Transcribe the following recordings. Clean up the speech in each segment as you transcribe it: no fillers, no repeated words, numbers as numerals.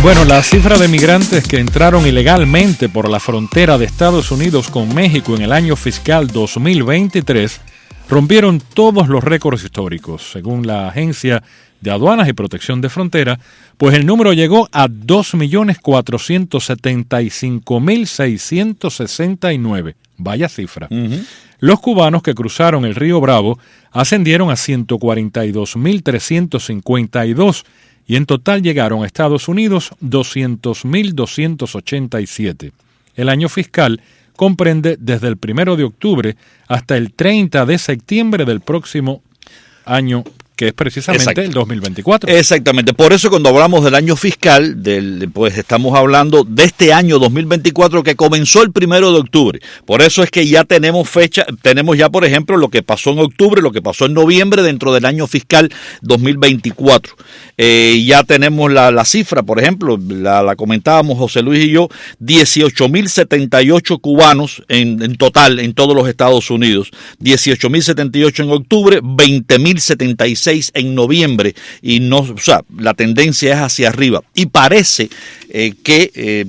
Bueno, la cifra de migrantes que entraron ilegalmente por la frontera de Estados Unidos con México en el año fiscal 2023 rompieron todos los récords históricos, según la Agencia de Aduanas y Protección de Frontera, pues el número llegó a 2.475.669. Vaya cifra. Los cubanos que cruzaron el río Bravo ascendieron a 142.352 y en total llegaron a Estados Unidos 200.287. El año fiscal comprende desde el 1 de octubre hasta el 30 de septiembre del próximo año, que es precisamente el 2024. Exactamente. Por eso cuando hablamos del año fiscal, pues estamos hablando de este año 2024 que comenzó el 1 de octubre. Por eso es que ya tenemos fecha, tenemos ya, por ejemplo, lo que pasó en octubre, lo que pasó en noviembre dentro del año fiscal 2024. Ya tenemos la cifra, por ejemplo, la comentábamos José Luis y yo, 18.078 cubanos en total en todos los Estados Unidos. 18.078 en octubre, 20.076 en noviembre, y no, o sea, la tendencia es hacia arriba y parece que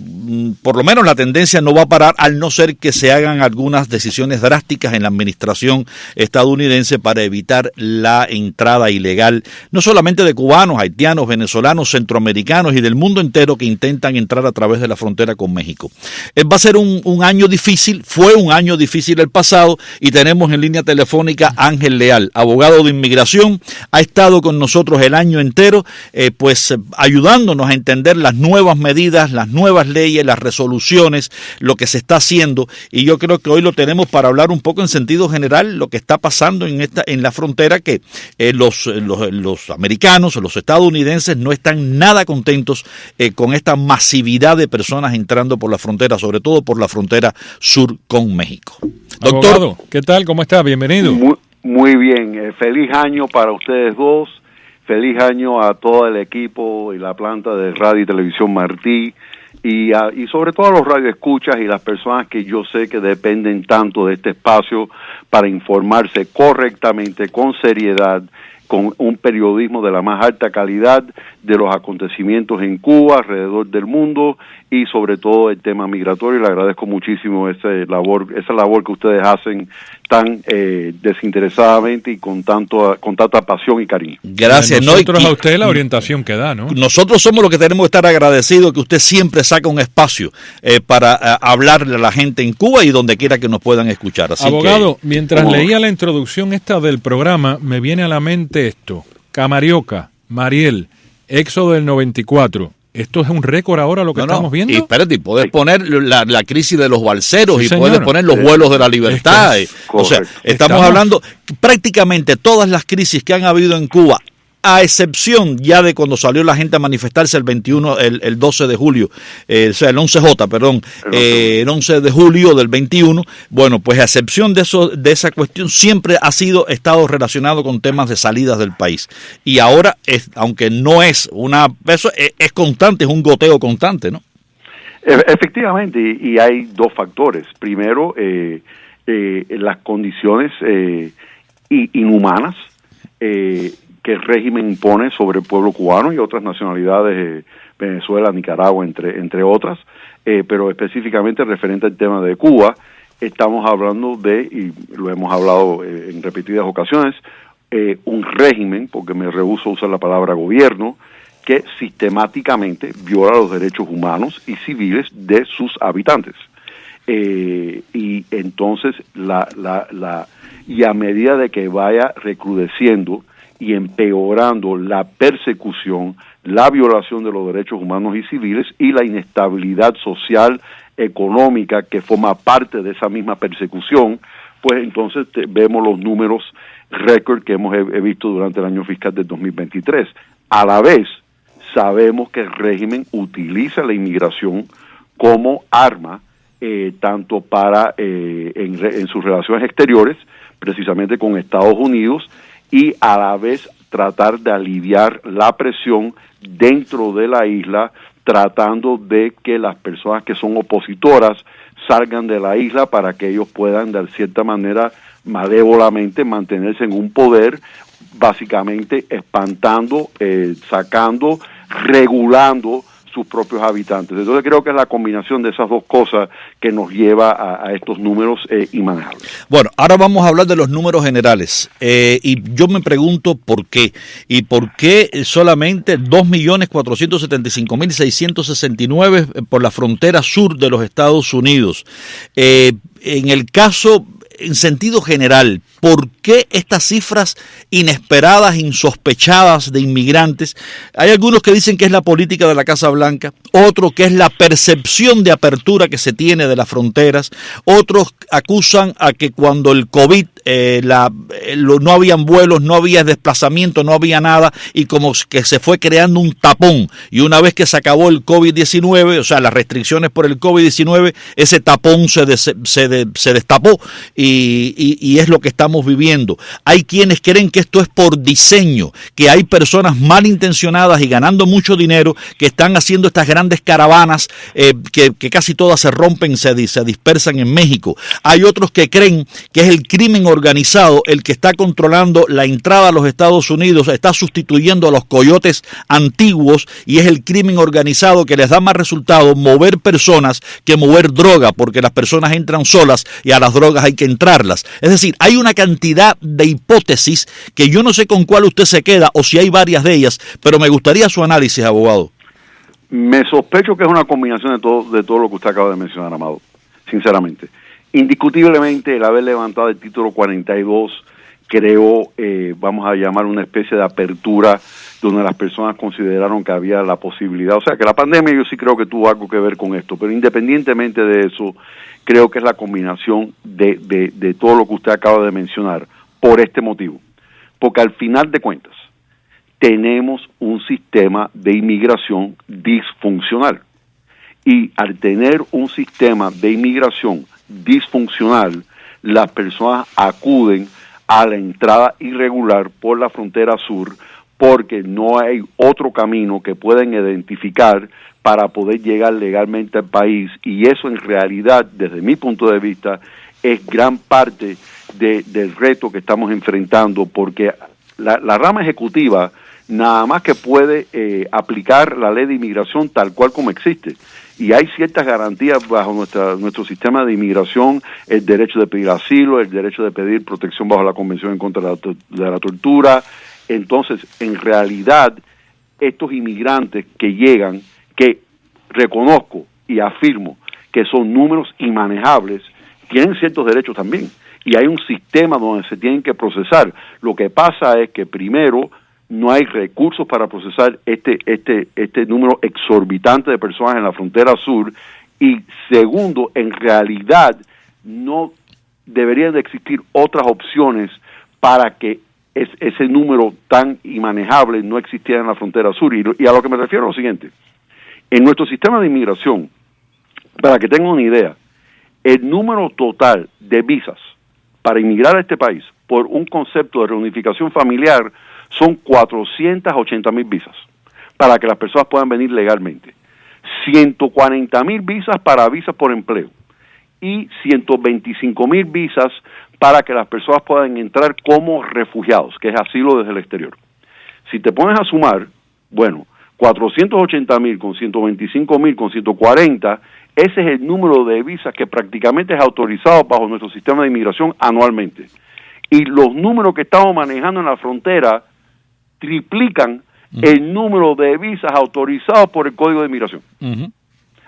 por lo menos la tendencia no va a parar, al no ser que se hagan algunas decisiones drásticas en la administración estadounidense para evitar la entrada ilegal, no solamente de cubanos, haitianos, venezolanos, centroamericanos y del mundo entero que intentan entrar a través de la frontera con México. Va a ser un año difícil, fue un año difícil el pasado, y tenemos en línea telefónica a Ángel Leal, abogado de inmigración. Ha estado con nosotros el año entero, ayudándonos a entender las nuevas medidas, las nuevas leyes, las resoluciones, lo que se está haciendo, y yo creo que hoy lo tenemos para hablar un poco en sentido general lo que está pasando en la frontera, que los americanos, los estadounidenses no están nada contentos con esta masividad de personas entrando por la frontera, sobre todo por la frontera sur con México. Doctor, abogado, ¿qué tal? ¿Cómo está? Bienvenido. Muy bien, feliz año para ustedes dos, feliz año a todo el equipo y la planta de Radio y Televisión Martí, y sobre todo a los radioescuchas y las personas que yo sé que dependen tanto de este espacio para informarse correctamente, con seriedad, con un periodismo de la más alta calidad de los acontecimientos en Cuba, alrededor del mundo, y sobre todo el tema migratorio. Le agradezco muchísimo esa labor que ustedes hacen tan desinteresadamente y con tanta pasión y cariño. Gracias. Nosotros a usted la orientación que da, ¿no? Nosotros somos los que tenemos que estar agradecidos que usted siempre saca un espacio para hablarle a la gente en Cuba y donde quiera que nos puedan escuchar. Así abogado, mientras leía la introducción esta del programa, me viene a la mente esto: Camarioca, Mariel, Éxodo del 94. ¿Esto es un récord ahora lo que estamos viendo? Y espérate, puedes poner la crisis de los balseros, sí, y señor, puedes poner los vuelos de la libertad. O sea, estamos hablando prácticamente todas las crisis que han habido en Cuba, a excepción ya de cuando salió la gente a manifestarse el 12 de julio, el 11J, perdón, el 11 de julio del 21, bueno, pues a excepción de esa cuestión, siempre ha estado relacionado con temas de salidas del país. Y ahora, aunque no es eso es constante, es un goteo constante, ¿no? Efectivamente, y hay dos factores. Primero, las condiciones inhumanas que el régimen impone sobre el pueblo cubano y otras nacionalidades, Venezuela, Nicaragua, entre otras, pero específicamente referente al tema de Cuba, estamos hablando y lo hemos hablado en repetidas ocasiones, un régimen, porque me rehúso a usar la palabra gobierno, que sistemáticamente viola los derechos humanos y civiles de sus habitantes. Y entonces, y a medida de que vaya recrudeciendo y empeorando la persecución, la violación de los derechos humanos y civiles y la inestabilidad social, económica que forma parte de esa misma persecución, pues entonces vemos los números récord que hemos visto durante el año fiscal del 2023. A la vez, sabemos que el régimen utiliza la inmigración como arma, tanto para en sus relaciones exteriores, precisamente con Estados Unidos, y a la vez tratar de aliviar la presión dentro de la isla, tratando de que las personas que son opositoras salgan de la isla para que ellos puedan, de cierta manera, malévolamente mantenerse en un poder, básicamente espantando, sacando, regulando sus propios habitantes. Entonces creo que es la combinación de esas dos cosas que nos lleva a estos números inmanejables. Bueno, ahora vamos a hablar de los números generales. Y yo me pregunto por qué. ¿Y por qué solamente 2.475.669 por la frontera sur de los Estados Unidos? En el caso, en sentido general, ¿por qué estas cifras inesperadas, insospechadas de inmigrantes? Hay algunos que dicen que es la política de la Casa Blanca, otros que es la percepción de apertura que se tiene de las fronteras, otros acusan a que cuando el COVID no habían vuelos, no había desplazamiento, no había nada, y como que se fue creando un tapón, y una vez que se acabó el COVID-19, o sea, las restricciones por el COVID-19, ese tapón se destapó, y es lo que estamos viviendo. Hay quienes creen que esto es por diseño, que hay personas malintencionadas y ganando mucho dinero que están haciendo estas grandes caravanas que casi todas se rompen, se dispersan en México. Hay otros que creen que es el crimen organizado el que está controlando la entrada a los Estados Unidos, está sustituyendo a los coyotes antiguos, y es el crimen organizado que les da más resultado mover personas que mover droga, porque las personas entran solas y a las drogas hay que entrarlas. Es decir, hay una cantidad de hipótesis que yo no sé con cuál usted se queda o si hay varias de ellas, pero me gustaría su análisis, abogado. Me sospecho que es una combinación de todo lo que usted acaba de mencionar, Amado, sinceramente. Indiscutiblemente el haber levantado el título 42 creó, vamos a llamar, una especie de apertura donde las personas consideraron que había la posibilidad, o sea, que la pandemia yo sí creo que tuvo algo que ver con esto, pero independientemente de eso, creo que es la combinación de todo lo que usted acaba de mencionar, por este motivo. Porque al final de cuentas, tenemos un sistema de inmigración disfuncional. Y al tener un sistema de inmigración disfuncional, las personas acuden a la entrada irregular por la frontera sur porque no hay otro camino que puedan identificar para poder llegar legalmente al país, y eso en realidad, desde mi punto de vista, es gran parte del reto que estamos enfrentando, porque la rama ejecutiva nada más que puede aplicar la ley de inmigración tal cual como existe, y hay ciertas garantías bajo nuestro sistema de inmigración: el derecho de pedir asilo, el derecho de pedir protección bajo la Convención en contra de la tortura. Entonces, en realidad, estos inmigrantes que llegan, que reconozco y afirmo que son números inmanejables, tienen ciertos derechos también, y hay un sistema donde se tienen que procesar. Lo que pasa es que primero no hay recursos para procesar este número exorbitante de personas en la frontera sur, y segundo, en realidad no deberían de existir otras opciones para que ese número tan inmanejable no existiera en la frontera sur. Y a lo que me refiero es lo siguiente: en nuestro sistema de inmigración, para que tengan una idea, el número total de visas para inmigrar a este país por un concepto de reunificación familiar son 480,000 visas para que las personas puedan venir legalmente, 140,000 visas para visas por empleo y 125,000 visas para que las personas puedan entrar como refugiados, que es asilo desde el exterior. Si te pones a sumar, bueno, 480,000 con 125,000 con 140, ese es el número de visas que prácticamente es autorizado bajo nuestro sistema de inmigración anualmente. Y los números que estamos manejando en la frontera triplican el número de visas autorizados por el Código de Inmigración.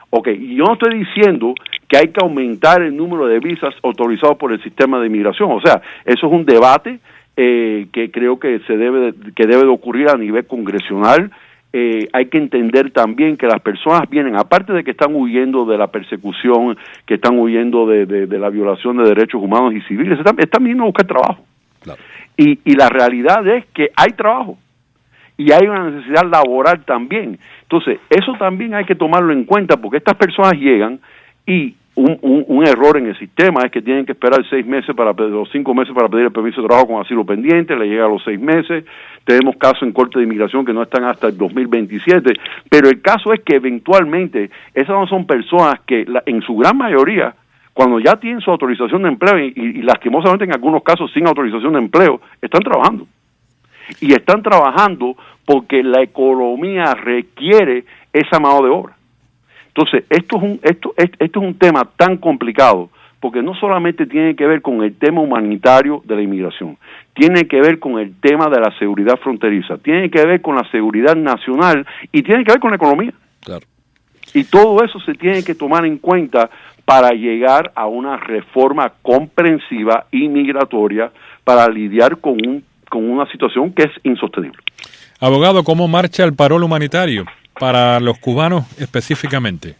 Ok, y yo no estoy diciendo que hay que aumentar el número de visas autorizados por el sistema de inmigración. O sea, eso es un debate que creo que debe de ocurrir a nivel congresional. Hay que entender también que las personas vienen, aparte de que están huyendo de la persecución, que están huyendo de la violación de derechos humanos y civiles, están viniendo a buscar trabajo. Claro. Y la realidad es que hay trabajo y hay una necesidad laboral también. Entonces, eso también hay que tomarlo en cuenta, porque estas personas llegan y un error en el sistema es que tienen que esperar 6 meses o 5 meses para pedir el permiso de trabajo con asilo pendiente, le llega a los 6 meses, tenemos casos en Corte de Inmigración que no están hasta el 2027, pero el caso es que eventualmente esas no son personas que en su gran mayoría, cuando ya tienen su autorización de empleo y lastimosamente en algunos casos sin autorización de empleo, están trabajando. Y están trabajando porque la economía requiere esa mano de obra. Entonces, esto es un tema tan complicado, porque no solamente tiene que ver con el tema humanitario de la inmigración, tiene que ver con el tema de la seguridad fronteriza, tiene que ver con la seguridad nacional y tiene que ver con la economía. Claro. Y todo eso se tiene que tomar en cuenta para llegar a una reforma comprensiva y migratoria para lidiar con una situación que es insostenible. Abogado, ¿cómo marcha el parol humanitario para los cubanos específicamente?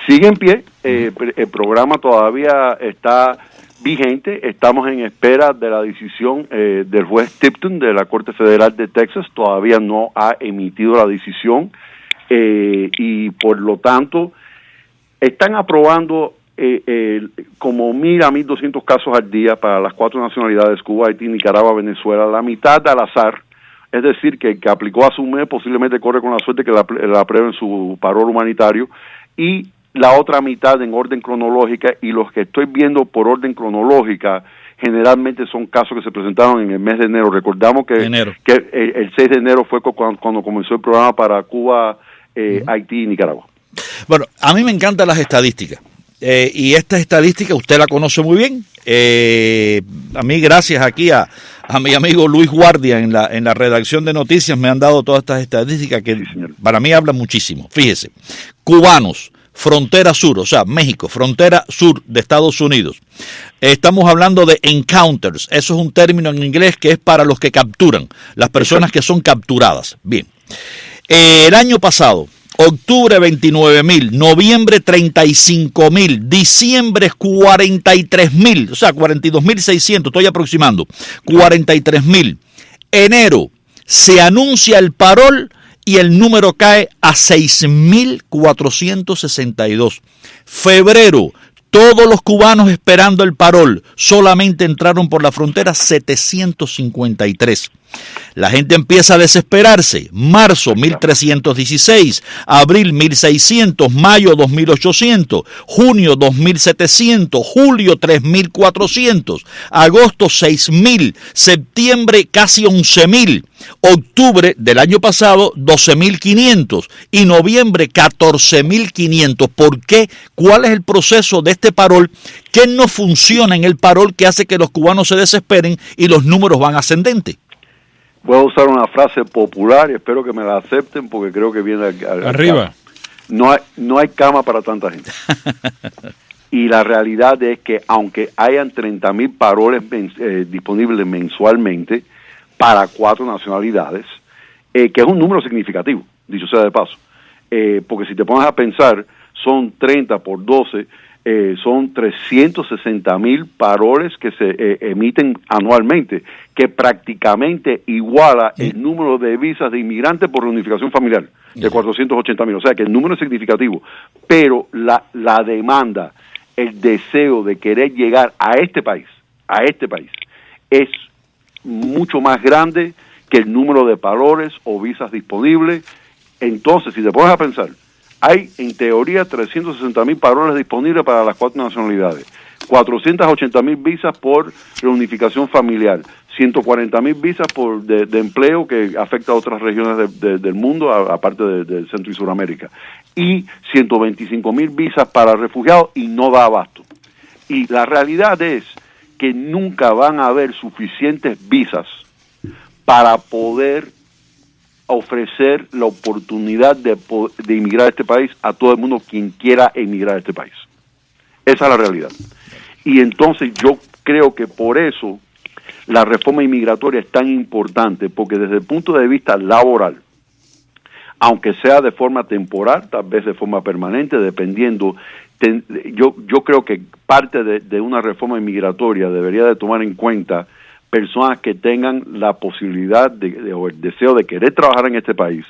Sigue en pie, el programa todavía está vigente, estamos en espera de la decisión del juez Tipton de la Corte Federal de Texas, todavía no ha emitido la decisión y por lo tanto están aprobando como 1,000 a 1,200 casos al día para las 4 nacionalidades, Cuba, Haití, Nicaragua, Venezuela, la mitad al azar. Es decir, que el que aplicó hace un mes posiblemente corre con la suerte que la aprueben su parol humanitario, y la otra mitad en orden cronológica, y los que estoy viendo por orden cronológica generalmente son casos que se presentaron en el mes de enero. Recordamos que el 6 de enero fue cuando comenzó el programa para Cuba, Haití y Nicaragua. Bueno, a mí me encantan las estadísticas. Y esta estadística usted la conoce muy bien. A mí, gracias aquí a mi amigo Luis Guardia en la redacción de noticias, me han dado todas estas estadísticas que para mí hablan muchísimo. Fíjese, cubanos, frontera sur, o sea, México, frontera sur de Estados Unidos. Estamos hablando de encounters. Eso es un término en inglés que es para los que capturan, las personas que son capturadas. Bien. El año pasado, octubre 29,000, noviembre 35,000, diciembre 43,000, o sea 42,600, estoy aproximando, 43,000. Enero se anuncia el parol y el número cae a 6,462. Febrero, todos los cubanos esperando el parol, solamente entraron por la frontera 753. La gente empieza a desesperarse. Marzo, 1,316. Abril, 1,600. Mayo, 2,800. Junio, 2,700. Julio, 3,400. Agosto, 6,000. Septiembre, casi 11,000. Octubre del año pasado, 12,500. Y noviembre, 14,500. ¿Por qué? ¿Cuál es el proceso de este parol? ¿Qué no funciona en el parol que hace que los cubanos se desesperen y los números van ascendentes? Voy a usar una frase popular y espero que me la acepten porque creo que viene arriba. No hay cama para tanta gente. Y la realidad es que aunque hayan 30,000 paroles disponibles mensualmente para 4 nacionalidades, que es un número significativo, dicho sea de paso, porque si te pones a pensar, son 30 por 12, son 360,000 paroles que se emiten anualmente, que prácticamente iguala el número de visas de inmigrantes por reunificación familiar, de 480,000. O sea que el número es significativo, pero la demanda, el deseo de querer llegar a este país, es mucho más grande que el número de paroles o visas disponibles. Entonces, si te pones a pensar, hay en teoría 360,000 paroles disponibles para las 4 nacionalidades, 480,000 visas por reunificación familiar, 140,000 visas de empleo que afecta a otras regiones del mundo, aparte de Centro y Suramérica, y 125,000 visas para refugiados, y no da abasto. Y la realidad es que nunca van a haber suficientes visas para poder ofrecer la oportunidad de emigrar a este país a todo el mundo quien quiera emigrar a este país. Esa es la realidad. Y entonces yo creo que por eso la reforma inmigratoria es tan importante, porque desde el punto de vista laboral, aunque sea de forma temporal, tal vez de forma permanente, dependiendo, yo creo que parte de una reforma inmigratoria debería de tomar en cuenta personas que tengan la posibilidad o el deseo de querer trabajar en este país,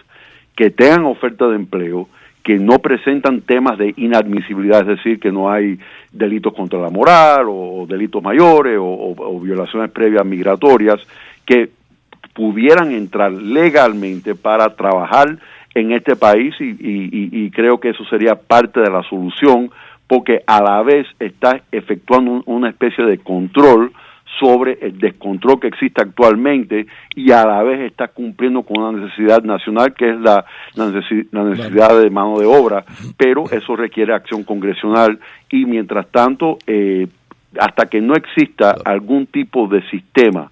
que tengan oferta de empleo, que no presentan temas de inadmisibilidad, es decir, que no hay delitos contra la moral o delitos mayores o violaciones previas migratorias, que pudieran entrar legalmente para trabajar en este país y creo que eso sería parte de la solución, porque a la vez está efectuando una especie de control sobre el descontrol que existe actualmente y a la vez está cumpliendo con una necesidad nacional que es la necesidad de mano de obra, pero eso requiere acción congresional y mientras tanto, hasta que no exista algún tipo de sistema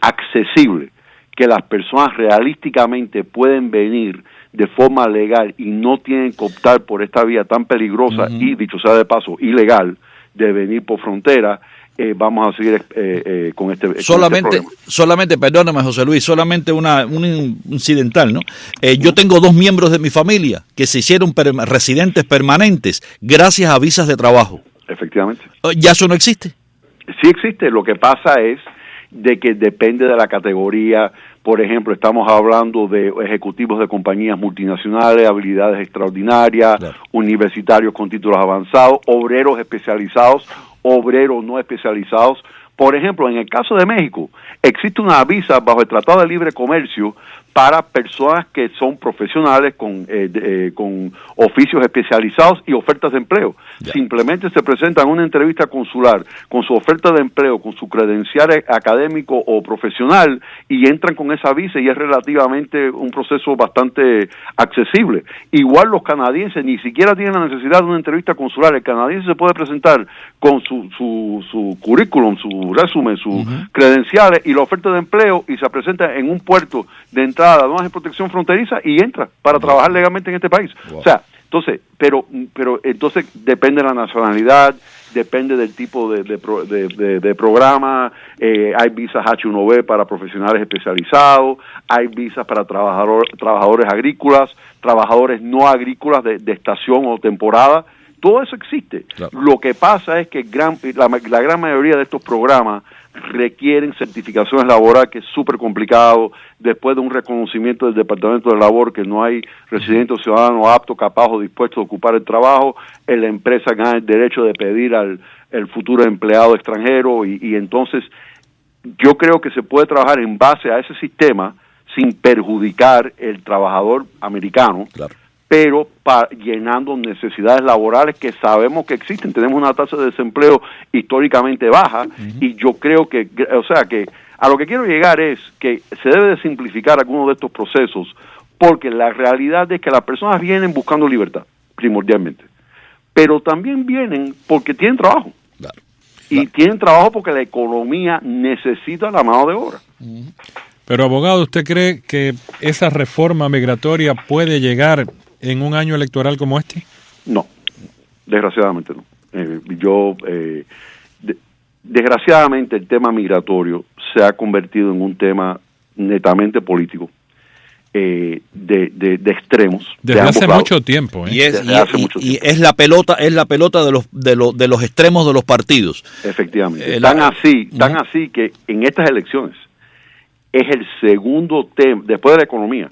accesible que las personas realísticamente pueden venir de forma legal y no tienen que optar por esta vía tan peligrosa y, dicho sea de paso, ilegal, de venir por frontera, vamos a seguir con este solamente, perdóname José Luis, solamente un incidental, ¿no? Yo tengo 2 miembros de mi familia que se hicieron residentes permanentes gracias a visas de trabajo. Efectivamente. ¿Ya eso no existe? Sí existe, lo que pasa es de que depende de la categoría. Por ejemplo, estamos hablando de ejecutivos de compañías multinacionales, habilidades extraordinarias, universitarios con títulos avanzados, obreros especializados, obreros no especializados. Por ejemplo, en el caso de México, existe una visa bajo el Tratado de Libre Comercio para personas que son profesionales con oficios especializados y ofertas de empleo. Simplemente se presentan a una entrevista consular con su oferta de empleo, con su credencial académico o profesional y entran con esa visa y es relativamente un proceso bastante accesible. Igual los canadienses ni siquiera tienen la necesidad de una entrevista consular. El canadiense se puede presentar con su currículum, su resumen, sus credenciales y la oferta de empleo y se presenta en un puerto de entrada de aduanas y protección fronteriza y entra para trabajar legalmente en este país. O sea, entonces, pero entonces depende de la nacionalidad, depende del tipo de programa, hay visas H1B para profesionales especializados, hay visas para trabajadores agrícolas, trabajadores no agrícolas de estación o temporada. Todo eso existe. Claro. Lo que pasa es que la gran mayoría de estos programas requieren certificaciones laborales, que es súper complicado, después de un reconocimiento del Departamento de Labor que no hay residente o ciudadano apto, capaz o dispuesto a ocupar el trabajo, la empresa gana el derecho de pedir al futuro empleado extranjero y entonces yo creo que se puede trabajar en base a ese sistema sin perjudicar el trabajador americano. Claro. Pero llenando necesidades laborales que sabemos que existen. Tenemos una tasa de desempleo históricamente baja y yo creo que, o sea, que a lo que quiero llegar es que se debe de simplificar algunos de estos procesos porque la realidad es que las personas vienen buscando libertad, primordialmente, pero también vienen porque tienen trabajo. Claro. Y tienen trabajo porque la economía necesita la mano de obra. Pero, abogado, ¿usted cree que esa reforma migratoria puede llegar en un año electoral como este? No, desgraciadamente no. Desgraciadamente el tema migratorio se ha convertido en un tema netamente político, de extremos. Desde hace mucho tiempo. Y es la pelota de los extremos de los partidos. Efectivamente. Tan así que en estas elecciones es el segundo tema, después de la economía,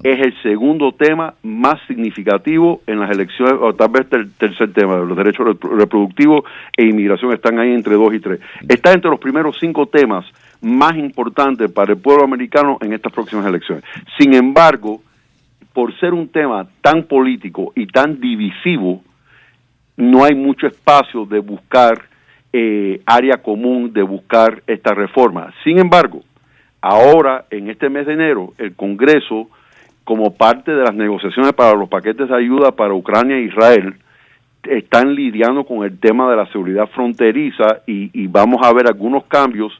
es el segundo tema más significativo en las elecciones, o tal vez el tercer tema, de los derechos reproductivos e inmigración están ahí entre 2 y 3. Está entre los primeros 5 temas más importantes para el pueblo americano en estas próximas elecciones. Sin embargo, por ser un tema tan político y tan divisivo, no hay mucho espacio de buscar área común, de buscar esta reforma. Sin embargo, ahora, en este mes de enero, el Congreso, como parte de las negociaciones para los paquetes de ayuda para Ucrania e Israel, están lidiando con el tema de la seguridad fronteriza y vamos a ver algunos cambios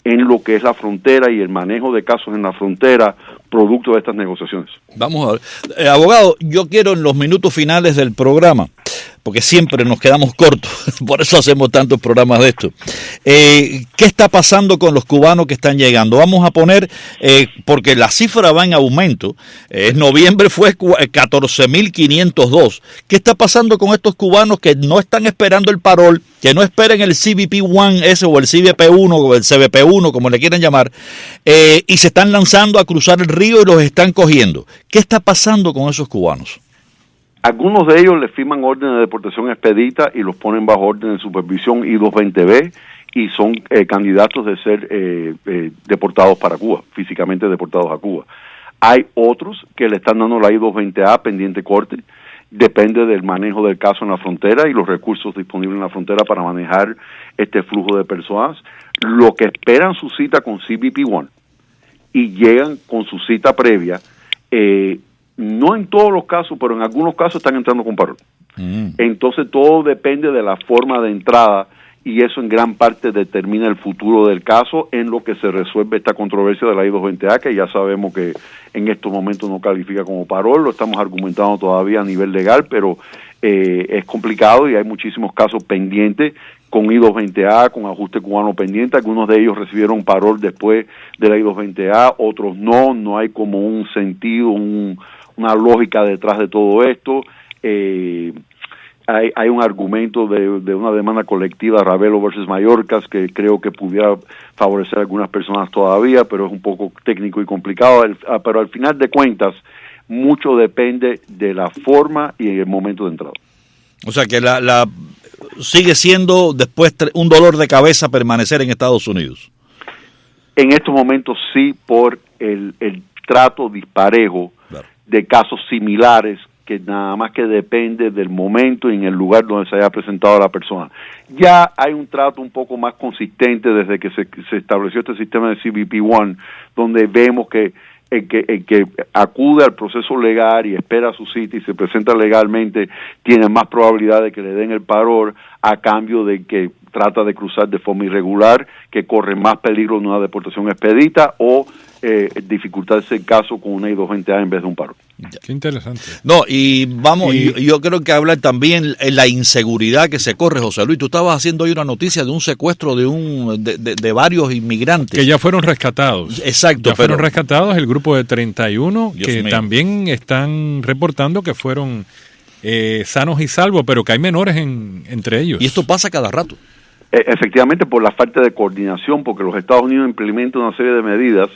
en lo que es la frontera y el manejo de casos en la frontera, producto de estas negociaciones. Vamos a ver. Abogado, yo quiero en los minutos finales del programa, porque siempre nos quedamos cortos, por eso hacemos tantos programas de esto. ¿Qué está pasando con los cubanos que están llegando? Vamos a poner, porque la cifra va en aumento, en noviembre fue 14.502. ¿Qué está pasando con estos cubanos que no están esperando el parol, que no esperen el CBP-1 o el CBP-1 o el CBP-1, como le quieran llamar, y se están lanzando a cruzar el río y los están cogiendo? ¿Qué está pasando con esos cubanos? Algunos de ellos les firman órdenes de deportación expedita y los ponen bajo orden de supervisión I-220B y son candidatos de ser deportados para Cuba, físicamente deportados a Cuba. Hay otros que le están dando la I-220A pendiente corte, depende del manejo del caso en la frontera y los recursos disponibles en la frontera para manejar este flujo de personas. los que esperan su cita con CBP-1 y llegan con su cita previa, no en todos los casos, pero en algunos casos están entrando con parol. Entonces todo depende de la forma de entrada y eso en gran parte determina el futuro del caso en lo que se resuelve esta controversia de la I-220A, que ya sabemos que en estos momentos no califica como parol, lo estamos argumentando todavía a nivel legal, pero es complicado y hay muchísimos casos pendientes con I-220A, con ajuste cubano pendiente. Algunos de ellos recibieron parol después de la I-220A, otros no hay como un sentido, una lógica detrás de todo esto. Hay un argumento de una demanda colectiva, Ravelo versus Mayorkas, que creo que pudiera favorecer a algunas personas todavía, pero es un poco técnico y complicado. Pero al final de cuentas, mucho depende de la forma y el momento de entrada. O sea que sigue siendo después un dolor de cabeza permanecer en Estados Unidos. En estos momentos sí, por el trato disparejo, claro, de casos similares, que nada más que depende del momento y en el lugar donde se haya presentado la persona. Ya hay un trato un poco más consistente desde que se estableció este sistema de CBP-1, donde vemos que el que acude al proceso legal y espera su cita y se presenta legalmente tiene más probabilidad de que le den el parol a cambio de que trata de cruzar de forma irregular, que corre más peligro en una deportación expedita o dificultarse el caso con una I-220A en vez de un parol. Qué interesante. No, y vamos, yo creo que hablar también la inseguridad que se corre, José Luis. Tú estabas haciendo hoy una noticia de un secuestro de varios inmigrantes. Que ya fueron rescatados. Exacto. Ya fueron rescatados el grupo de 31, Dios que mío, también están reportando que fueron sanos y salvos, pero que hay menores entre ellos. Y esto pasa cada rato. Efectivamente, por la falta de coordinación, porque los Estados Unidos implementan una serie de medidas,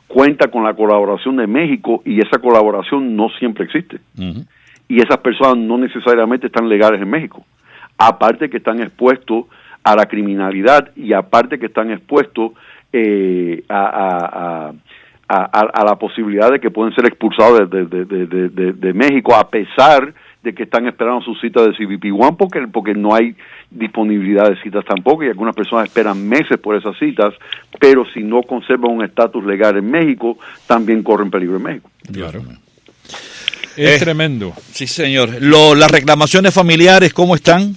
cuenta con la colaboración de México y esa colaboración no siempre existe. Uh-huh. Y esas personas no necesariamente están legales en México. Aparte que están expuestos a la criminalidad y aparte que están expuestos a la posibilidad de que pueden ser expulsados de México, a pesar de que están esperando su cita de CBP-1 porque no hay disponibilidad de citas tampoco y algunas personas esperan meses por esas citas, pero si no conservan un estatus legal en México, también corren peligro en México. Claro. Es tremendo. Sí, señor. Las reclamaciones familiares, ¿cómo están?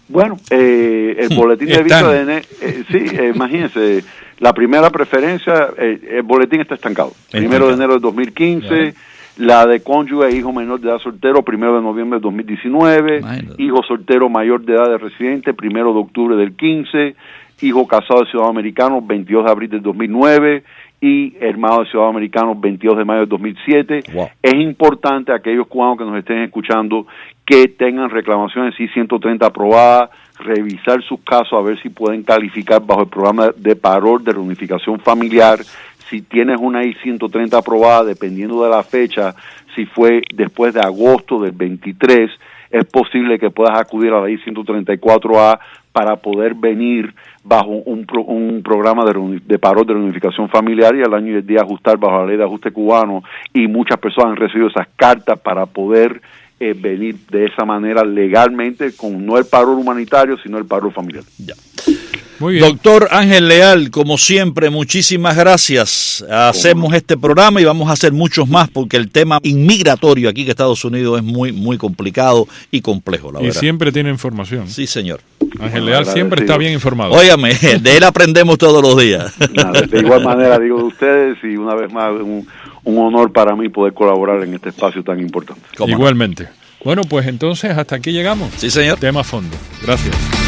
Bueno, el boletín de vista de imagínense, la primera preferencia, el boletín está estancado. 1 de enero de 2015, claro. La de cónyuge e hijo menor de edad soltero, 1 de noviembre de 2019, hijo soltero mayor de edad de residente, 1 de octubre del 15, hijo casado de ciudadano americano, 22 de abril del 2009, y hermano de ciudadano americano, 22 de mayo del 2007. Wow. Es importante a aquellos cubanos que nos estén escuchando que tengan reclamaciones I-130 aprobadas, revisar sus casos a ver si pueden calificar bajo el programa de parol de reunificación familiar. Si tienes una I-130 aprobada, dependiendo de la fecha, si fue después de agosto del 23, es posible que puedas acudir a la I-134A para poder venir bajo un programa de parol de reunificación familiar y al año y el día ajustar bajo la ley de ajuste cubano, y muchas personas han recibido esas cartas para poder venir de esa manera legalmente con no el parol humanitario, sino el parol familiar. Ya. Muy bien. Doctor Ángel Leal, como siempre, muchísimas gracias. Hacemos este programa y vamos a hacer muchos más porque el tema inmigratorio aquí en Estados Unidos es muy, muy complicado y complejo, la verdad. Y siempre tiene información. Sí, señor. Ángel Leal siempre está bien informado. Óigame, de él aprendemos todos los días. De igual manera digo de ustedes y una vez más un honor para mí poder colaborar en este espacio tan importante. Igualmente. Bueno, pues entonces hasta aquí llegamos. Sí, señor. Tema fondo. Gracias.